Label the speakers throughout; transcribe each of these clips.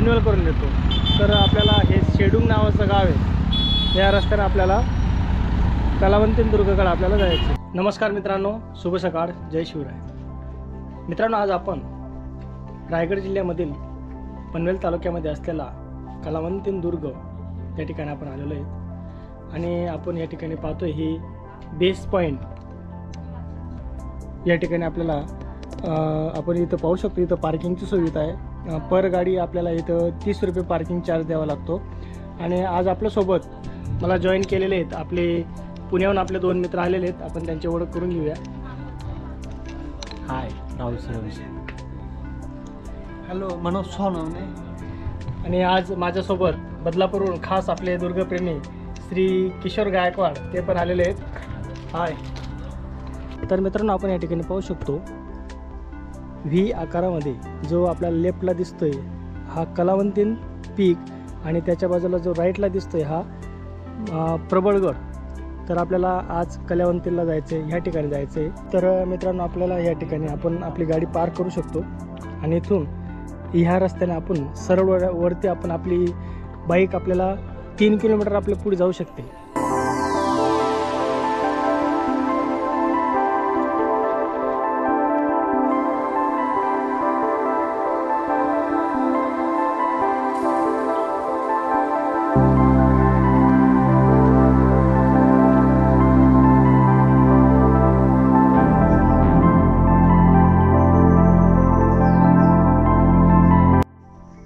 Speaker 1: पनवेल करून देतो। तर आपल्याला हे शेडूंग नावाचं गाव आहे, या रस्त्याने आपल्याला कलावंतीनदुर्गकडे आपल्याला जायचं। नमस्कार मित्रांनो, शुभ सकाळ, जय शिवराय। मित्रांनो, आज आपण रायगड जिल्ह्यामधील पनवेल तालुक्यामध्ये असलेला कलावंतीनदुर्ग या ठिकाणी आपण आलेलो आहे आणि आपण या ठिकाणी पाहतोय ही बेस पॉईंट। या ठिकाणी आपल्याला आपण इथं पाहू शकतो, इथं पार्किंगची सुविधा आहे। पर गाडी आपल्याला इथं 30 रुपये पार्किंग चार्ज द्यावा लागतो। आणि आज आपल्यासोबत मला जॉईन केलेले आहेत आपले पुण्याहून आपले 2 मित्र आलेले आहेत, आपण त्यांची ओळख करून घेऊया।
Speaker 2: हाय, राहुल सूर्यवंशी। हॅलो, मनोज सोनवणे।
Speaker 1: आणि आज माझ्यासोबत बदलापूरहून खास आपले दुर्गप्रेमी श्री किशोर गायकवाड ते पण आलेले आहेत। हाय। तर मित्रांनो, आपण या ठिकाणी पाहू शकतो व्ही आकारामध्ये जो आपल्याला लेफ्टला दिसतोय हा कलावंतीन पीक आणि त्याच्या बाजूला जो राईटला दिसतोय हा प्रबळगड। तर आपल्याला आज कलावंतीला जायचं आहे, ह्या ठिकाणी जायचं आहे। तर मित्रांनो, आपल्याला या ठिकाणी आपण आपली गाडी पार्क करू शकतो आणि इथून ह्या रस्त्याने आपण सरळ वरती आपण आपली बाईक आपल्याला 3 किलोमीटर आपल्या पुढे जाऊ शकते।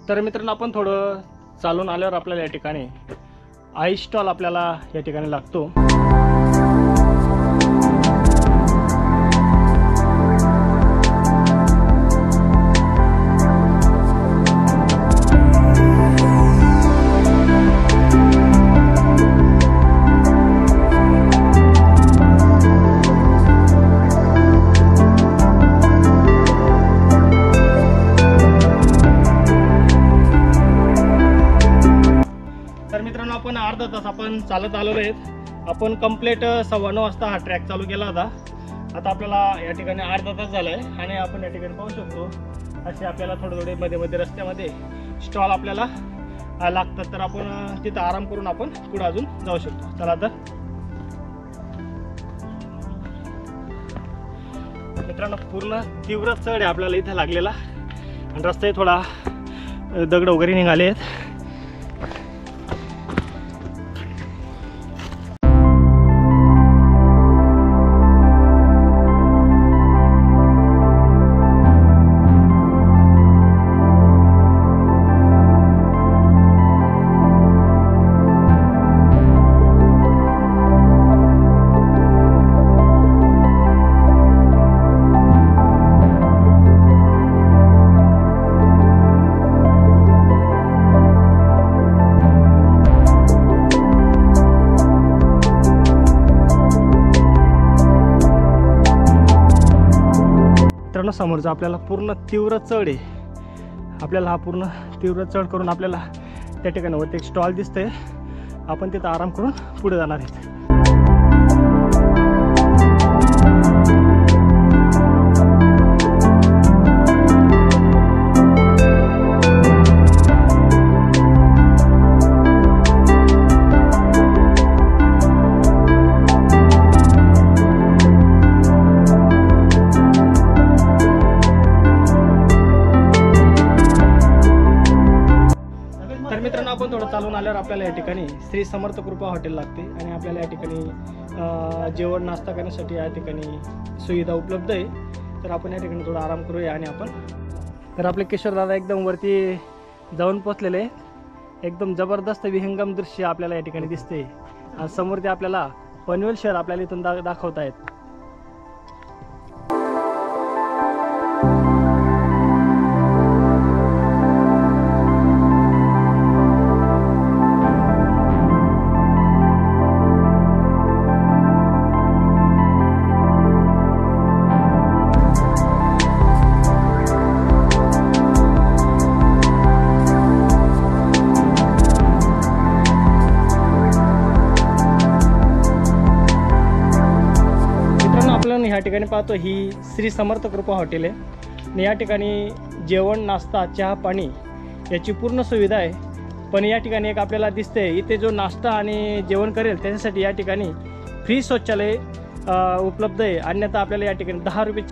Speaker 1: तर मित्रांनो, आपण थोडं चालून आल्यावर आपल्याला या ठिकाणी आईस स्टॉल आपल्याला या ठिकाणी लागतो। तर मित्रांनो, आपण अर्धा तास आपण चालत आलेलो आहेत। आपण कंप्लीट 9:15 वाजता हा ट्रॅक चालू केला होता। आता आपल्याला या ठिकाणी अर्धा तास झाला आहे आणि आपण या ठिकाणी पाहू शकतो असे आपल्याला थोडे मध्ये मध्ये रस्त्यामध्ये स्टॉल आपल्याला लागतात। तर आपण तिथं आराम करून आपण पुढे अजून जाऊ शकतो। चला तर मित्रांनो, पूर्ण तीव्र चढ आहे आपल्याला इथं लागलेला आणि रस्ते थोडा दगड वगैरे निघाले आहेत। समोरचा आपल्याला पूर्ण तीव्र चढ आहे। आपल्याला हा पूर्ण तीव्र चढ करून आपल्याला त्या ठिकाणी वरती एक स्टॉल दिसतंय, आपण तिथं आराम करून पुढे जाणार आहेत। मित्रांनो, आपण थोडं चालून आल्यावर आपल्याला या ठिकाणी श्री समर्थ कृपा हॉटेल लागते आणि आपल्याला या ठिकाणी जेवण नाश्ता करण्यासाठी या ठिकाणी सुविधा उपलब्ध आहे। तर आपण या ठिकाणी थोडा आराम करूया आणि आपण तर आपले किशोर दादा एकदम वरती जाऊन पोचलेले आहेत। एकदम जबरदस्त विहंगम दृश्य आपल्याला या ठिकाणी दिसते आणि समोर ते आपल्याला पनवेल शहर आपल्याला इथून दाखवत आहेत। ह्या ठिकाणी पाहतो ही श्री समर्थ कृपा हॉटेल आहे आणि या ठिकाणी जेवण नाश्ता चहा पाणी याची पूर्ण सुविधा आहे. पण या ठिकाणी एक आपल्याला दिसते इथे जो नाश्ता आणि जेवण करेल त्याच्यासाठी या ठिकाणी फ्री शौचालय उपलब्ध आहे. अन्यथा आपल्याला या ठिकाणी 10 रुपये.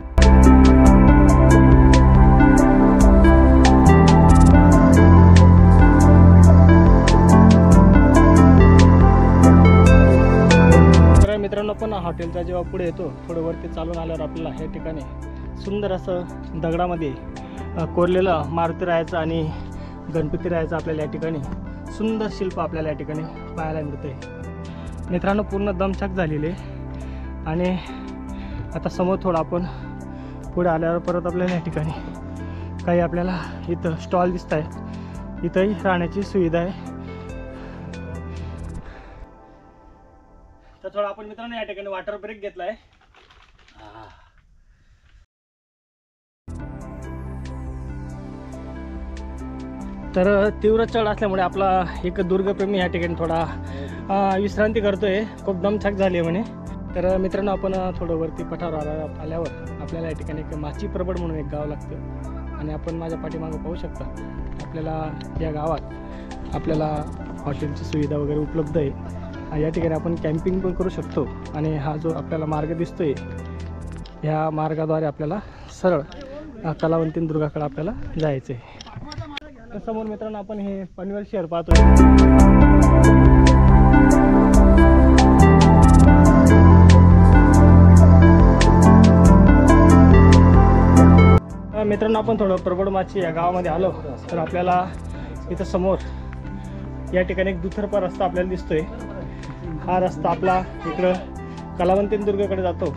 Speaker 1: तर मित्रांनो आपण हॉटेलच्या जेव्हा पुढे येतो थोडं वरती चालून आल्यावर आपल्याला या ठिकाणी सुंदर असं दगडामध्ये कोरलेलं मारुती रायाचं आणि गणपती रायाचं आपल्याला या ठिकाणी सुंदर शिल्प आपल्याला या ठिकाणी पाहायला मिळतं आहे. मित्रांनो पूर्ण दमछाक झालेले आणि आता समोर थोडं आपण पुढे आल्यावर परत आपल्याला या ठिकाणी काही आपल्याला इथं स्टॉल दिसत आहे. इथंही राहण्याची सुविधा आहे. तर थोडं आपण मित्रांनो या ठिकाणी वॉटर ब्रेक घेतला आहे. तर तीव्र चढ असल्यामुळे आपला एक दुर्गप्रेमी या ठिकाणी थोडा विश्रांती करतोय. खूप दमछाक झाली आहे म्हणे. तर मित्रांनो आपण थोडं वरती पठारावर आल्यावर आपल्याला या ठिकाणी एक माची प्रबड म्हणून एक गाव लागतं आणि आपण माझ्या पाठीमागं पाहू शकता आपल्याला या गावात आपल्याला हॉटेलची सुविधा वगैरे उपलब्ध आहे. या ठिकाणी आपण कॅम्पिंग पण करू शकतो आणि हा जो आपल्याला मार्ग दिसतोय ह्या मार्गाद्वारे आपल्याला सरळ कलावंतीन दुर्गाकडे आपल्याला जायचं आहे. समोर मित्रांनो आपण हे पनवेल शहर पाहतोय. मित्रांनो आपण थोडं प्रबडमाची या गावामध्ये आलो तर आपल्याला इथं समोर या ठिकाणी एक दुतर्फा रस्ता आपल्याला दिसतोय. हा रस्ता आपला इकडं कलावंतीन दुर्गाकडे जातो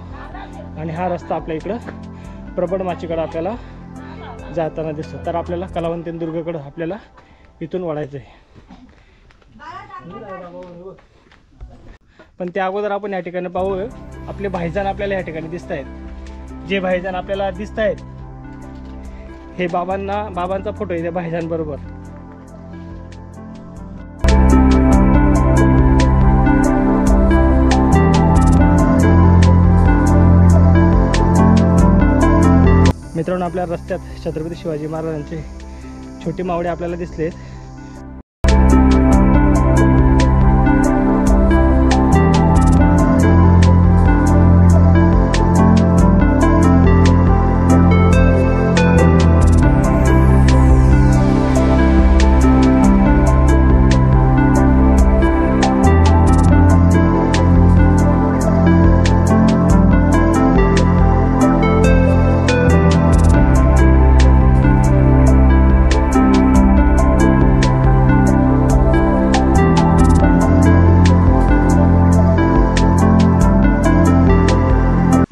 Speaker 1: आणि हा रस्ता आपल्या इकडं प्रबडमाचीकडे आपल्याला जाताना दिसतो. तर आपल्याला कलावंतीन दुर्गाकडे आपल्याला इथून वळायचं आहे. पण त्या अगोदर आपण या ठिकाणी पाहू आपले भाईजान आपल्याला या ठिकाणी दिसत आहेत. जे भाईजान आपल्याला दिसत आहेत हे बाबांचा फोटो आहे त्या भाईजान बरोबर. मित्रांनो आपल्या रस्त्यात छत्रपती शिवाजी महाराजांचे छोटे मावळे आपल्याला दिसले.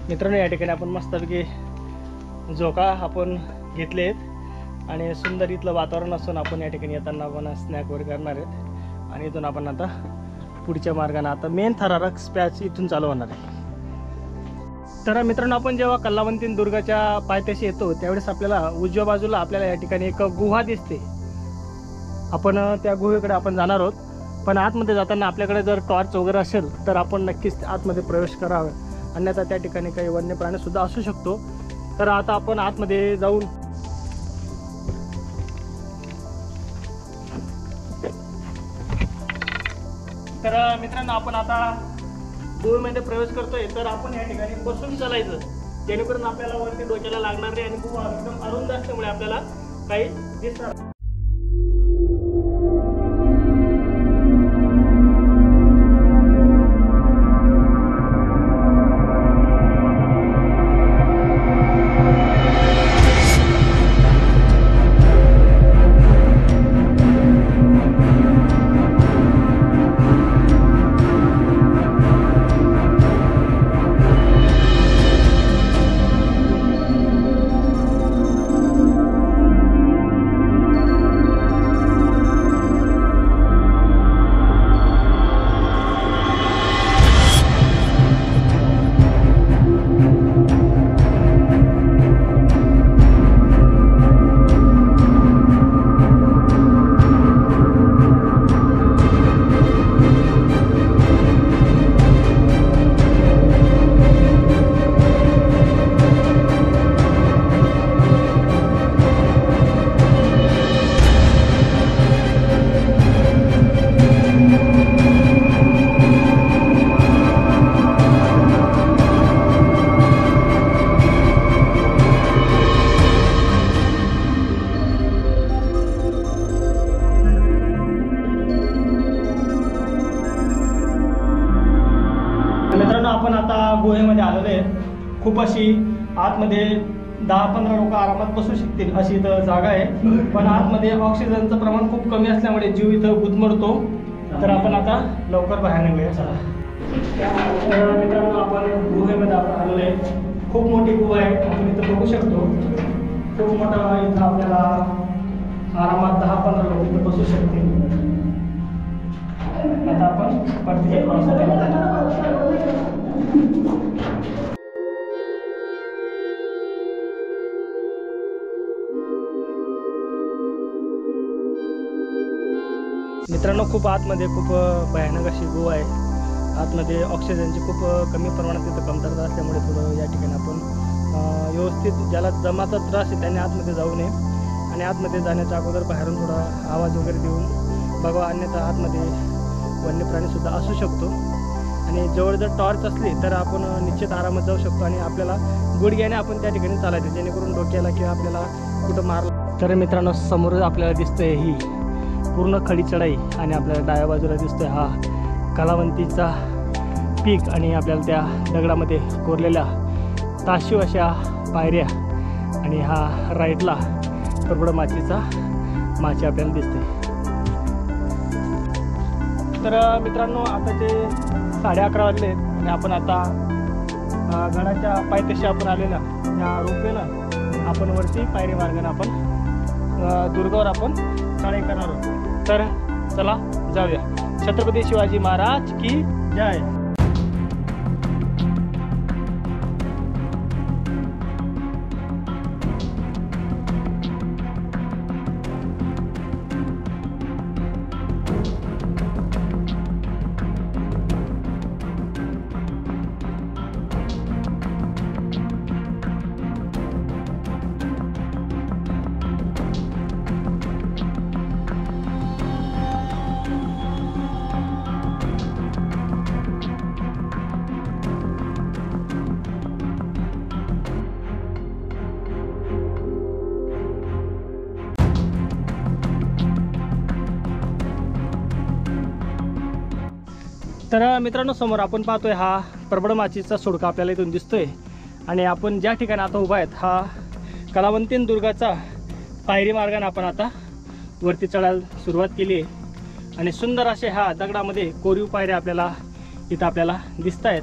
Speaker 1: मित्रांनो या ठिकाणी आपण मस्तपैकी झोका आपण घेतले आहेत आणि सुंदर इथलं वातावरण असून आपण या ठिकाणी येताना आपण स्नॅक वगैरे करणार आहेत आणि इथून आपण आता पुढच्या मार्गाने आता मेन थरारक स्पॅच इथून चालू होणार आहे. तर मित्रांनो आपण जेव्हा कलावंतीन दुर्गाच्या पायथ्याशी येतो त्यावेळेस आपल्याला उजव्या बाजूला आपल्याला या ठिकाणी एक गुहा दिसते. आपण त्या गुहेकडे आपण जाणार आहोत. पण आतमध्ये जाताना आपल्याकडे जर टॉर्च वगैरे असेल तर आपण नक्कीच आतमध्ये प्रवेश करावा. अन्यथा त्या ठिकाणी काही वन्य प्राणी सुद्धा असू शकतो. तर आता आपण आतमध्ये जाऊन तर मित्रांनो आपण आता गुहेमध्ये प्रवेश करतोय. तर आपण या ठिकाणी बसून चालायचं जेणेकरून आपल्याला वरती डोक्याला लागणार नाही आणि गुहा एकदम अरुंद असल्यामुळे आपल्याला काही दिसणार. मित्रांनो आपण आता गुहेमध्ये आलेलो आहे. खूप अशी आतमध्ये 10-15 लोक आरामात बसू शकतील अशी इथं जागा आहे. पण आतमध्ये ऑक्सिजनचं प्रमाण खूप कमी असल्यामुळे जीव इथं गुदमरतो. तर आपण आता लवकर बाहेर निघूया. चला. तर मित्रांनो आपण गुहेमध्ये आपण आलेलो आहे. खूप मोठी गुहा आहे. आपण इथं बघू शकतो. खूप मोठा इथं आपल्याला आरामात 10-15 लोक इथं बसू शकतील. आता आपण परतीच्या प्रवासाला मित्रांनो खूप आतमध्ये खूप भयानक अशी गुहा आहे. आतमध्ये ऑक्सिजनची खूप कमी प्रमाणात तिथं कमतरता असल्यामुळे थोडं या ठिकाणी आपण व्यवस्थित ज्याला दमाचा त्रास आहे त्याने आतमध्ये जाऊ नये आणि आतमध्ये जाण्याच्या अगोदर बाहेरून थोडा आवाज वगैरे देऊन बघा. अन्यथा आतमध्ये वन्य प्राणीसुद्धा असू शकतो आणि जवळ जर टॉर्च असली तर आपण निश्चित आरामात जाऊ शकतो आणि आपल्याला गुडघ्याने आपण त्या ठिकाणी चालायचं जेणेकरून डोक्याला किंवा आपल्याला कुठं मारलं. तर मित्रांनो समोर आपल्याला दिसतंय ही पूर्ण खडी चढाई आणि आपल्याला डाव्या बाजूला दिसतोय हा कलावंतीचा पीक आणि आपल्याला त्या दगडामध्ये कोरलेल्या ताशीव अशा पायऱ्या आणि हा राईटला प्रबळ माचीचा माची आपल्याला दिसते. तर मित्रांनो आता ते 11:30 वाजले आणि आपण आता गडाच्या पायथ्याशी आपण आलेला या रोपवेनं आपण वरती पायरी मार्गाने आपण दुर्गावर आपण चढाई करणार आहोत. तर चला जाऊया. छत्रपती शिवाजी महाराज की जय. तर मित्रांनो समोर आपण पाहतोय हा प्रबळ माचीचा सुडका आपल्याला इथून दिसतोय आणि आपण ज्या ठिकाणी आता उभा आहेत हा कलावंतीन दुर्गाचा पायरी मार्गाने आपण आता वरती चढायला सुरुवात केली आहे आणि सुंदर असे हा दगडामध्ये कोरीव पायऱ्या आपल्याला इथं आपल्याला दिसत आहेत.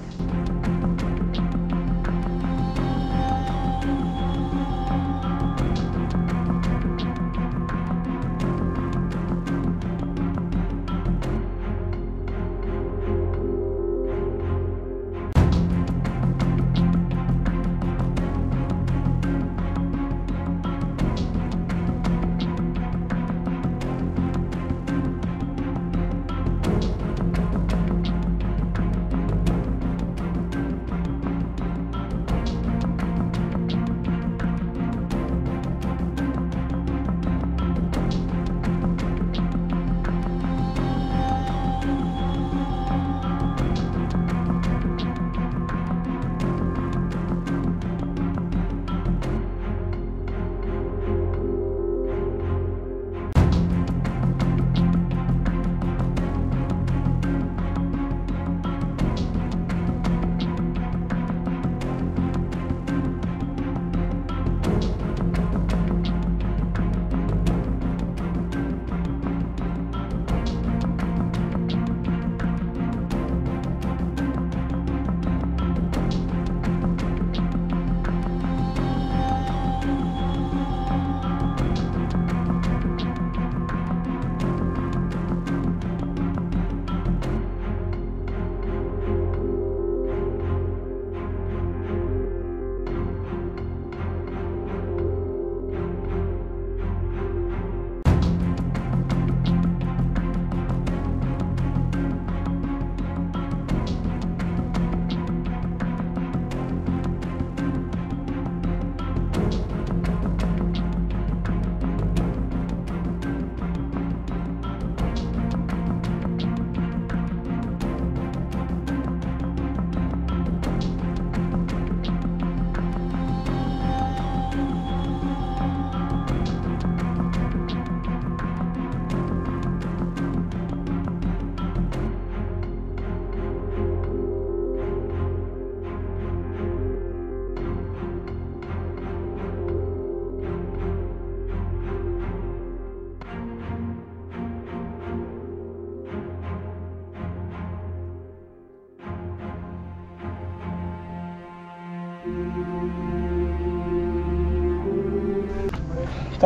Speaker 1: तर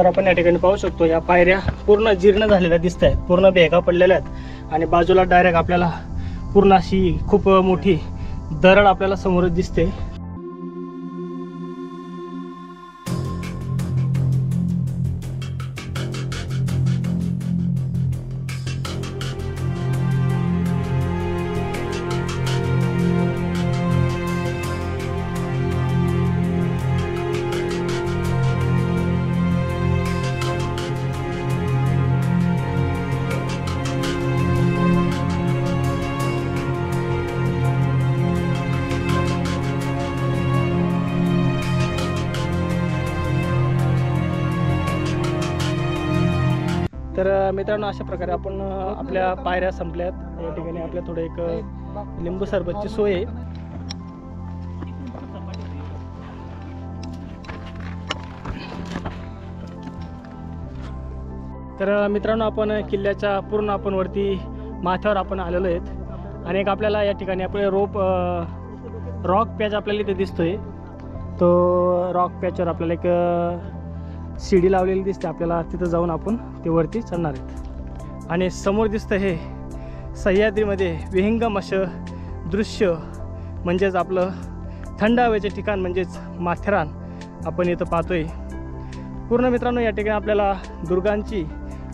Speaker 1: आपण या ठिकाणी पाहू शकतो या पायऱ्या पूर्ण जीर्ण झालेल्या दिसत आहेत, पूर्ण भेगा पडलेल्या आहेत आणि बाजूला डायरेक्ट आपल्याला पूर्ण अशी खूप मोठी दरड आपल्याला समोरच दिसते. तर मित्रांनो, अशा प्रकारे आपण आपल्या पायऱ्या संपल्यात. या ठिकाणी आपल्या थोडं एक लिंबू सरबतची सोय आहे. तर मित्रांनो, आपण किल्ल्याच्या पूर्ण आपण वरती माथ्यावर आपण आलेलो आहेत आणि एक आपल्याला या ठिकाणी आपले रॉक पॅच आपल्याला इथे दिसतोय. तो रॉक पॅचवर आपल्याला एक शिडी लावलेली दिसते. आपल्याला तिथं जाऊन आपण ते वरती चढणार आहेत आणि समोर दिसतं हे सह्याद्रीमध्ये विहंगम असं दृश्य, म्हणजेच आपलं थंड हवेचे ठिकाण म्हणजेच माथेरान आपण इथं पाहतोय. पूर्ण मित्रांनो, या ठिकाणी आपल्याला दुर्गांची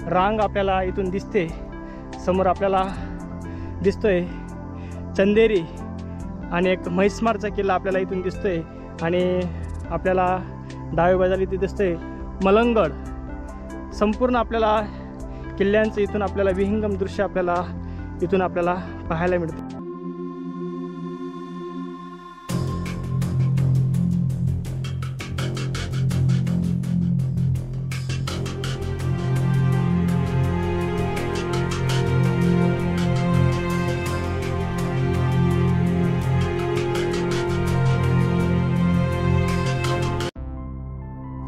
Speaker 1: रांग आपल्याला इथून दिसते. समोर आपल्याला दिसतोय चंदेरी आणि एक म्हैसमारचा किल्ला आपल्याला इथून दिसतोय आणि आपल्याला डाव्या बाजूला इथे दिसतोय मलंगड. संपूर्ण आपल्याला किल्ल्यांचं इथून आपल्याला विहंगम दृश्य आपल्याला इथून आपल्याला पाहायला मिळते.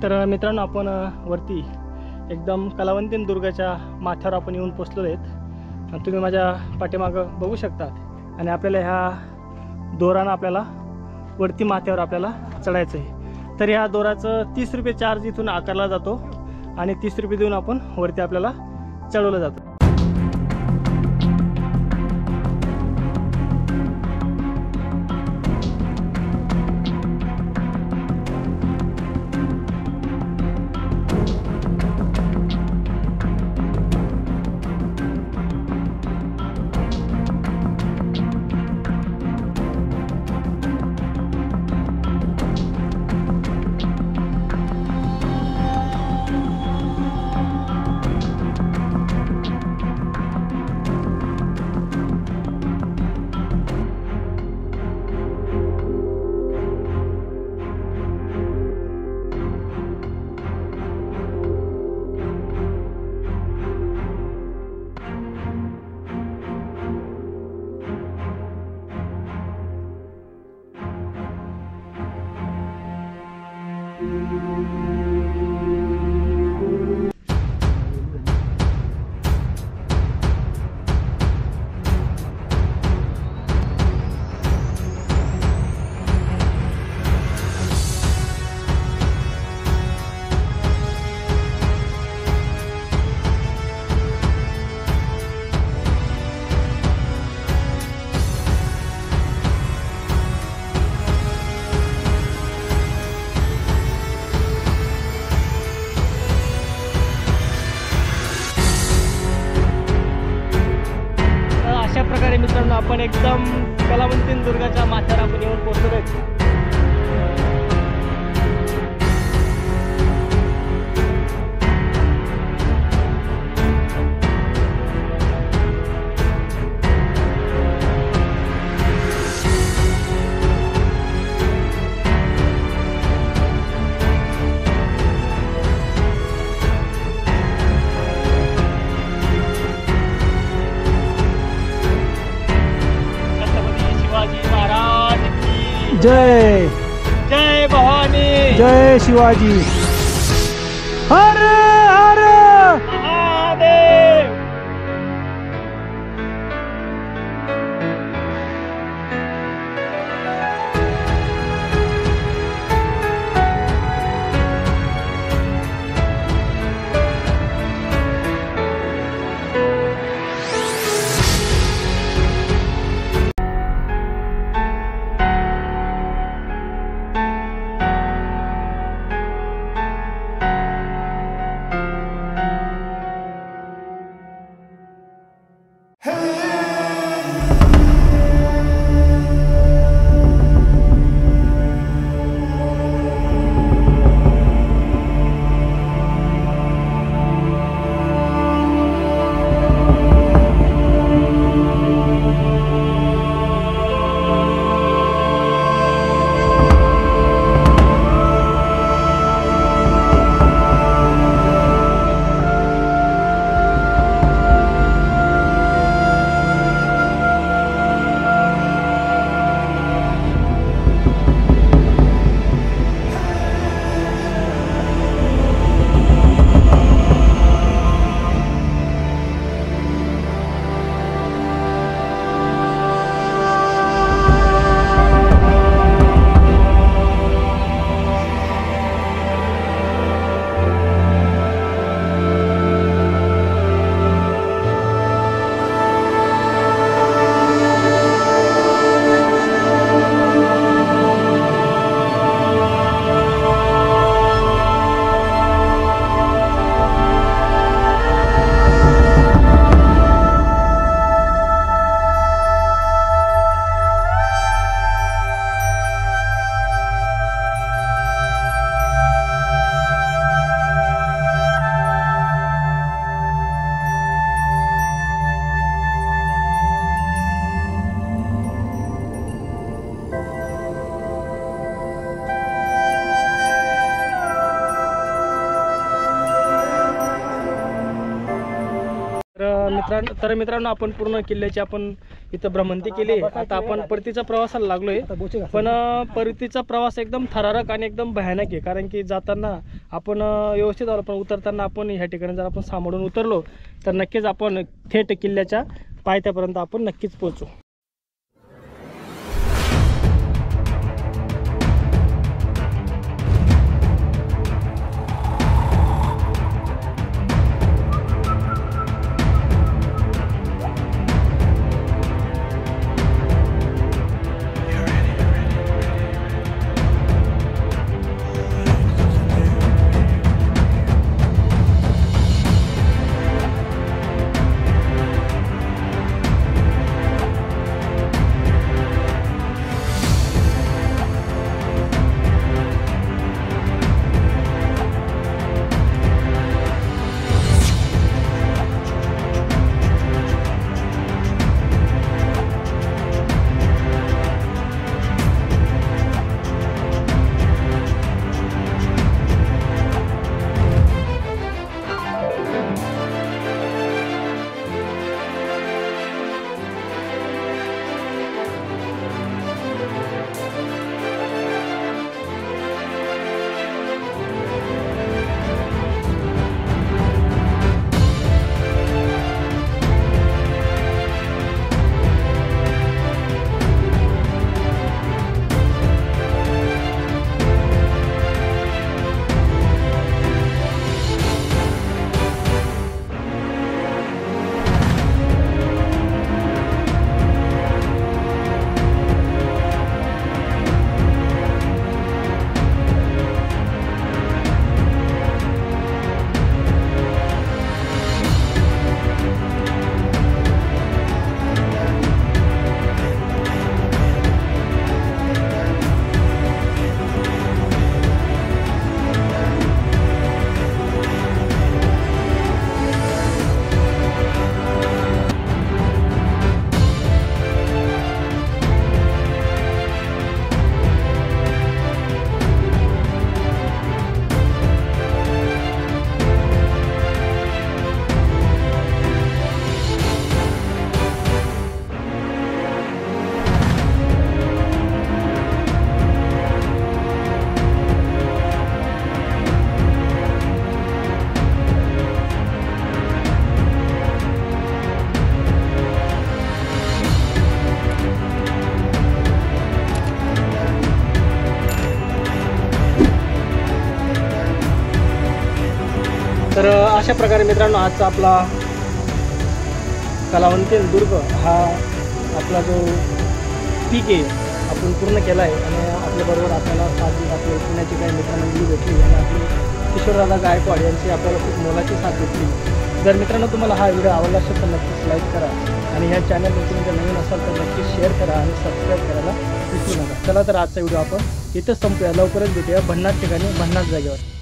Speaker 1: तर मित्रांनो, आपण वरती एकदम कलावंतीन दुर्गाच्या माथ्यावर आपण येऊन पोचलो आहेत आणि तुम्ही माझ्या पाठीमागं बघू शकता. आणि आपल्याला ह्या दोरानं आपल्याला वरती माथ्यावर आपल्याला चढायचं आहे. तर ह्या दोराचं 30 रुपये चार्ज इथून आकारला जातो आणि 30 रुपये देऊन आपण वरती आपल्याला चढवलं जातं. मित्रांनो, आपण एकदम कलावंतीन दुर्गाच्या माथ्यावर आपण येऊन पोहोचलो आहे. जय जय भवानी, जय शिवाजी, हर हर महादेव. मित्रांनो आपण पूर्ण किल्ल्याची आपण इथं भ्रमंती केली. आता आपण परतीचा प्रवासाला लागलोय. पण परतीचा प्रवास एकदम थरारक आणि एकदम भयानक आहे. कारण की जाताना आपण व्यवस्थित आलो, पण उतरताना आपण ह्या ठिकाणी जर आपण सांभाळून उतरलो तर नक्कीच आपण थेट किल्ल्याच्या पायथ्यापर्यंत आपण नक्कीच पोहोचू. तर अशा प्रकारे मित्रांनो आजचा आपला कलावंतीन दुर्ग हा आपला जो पीक आहे आपण पूर्ण केला आहे. आणि आपल्याबरोबर आपल्याला साथ आपल्या पुण्याची काही मित्रमंडळी भेटली आणि आपले किशोरदादा गायकवाड यांची आपल्याला खूप मोलाची साथ भेटली. जर मित्रांनो तुम्हाला हा व्हिडिओ आवडला असेल तर नक्कीच लाईक करा आणि ह्या चॅनलवर तुम्ही जर नवीन असाल तर नक्कीच शेअर करा आणि सबस्क्राईब करायला विसरू नका. चला तर आजचा व्हिडिओ आपण इथंच संपूया. लवकरच भेटूया भन्नाट ठिकाणी भन्नाट जागेवर.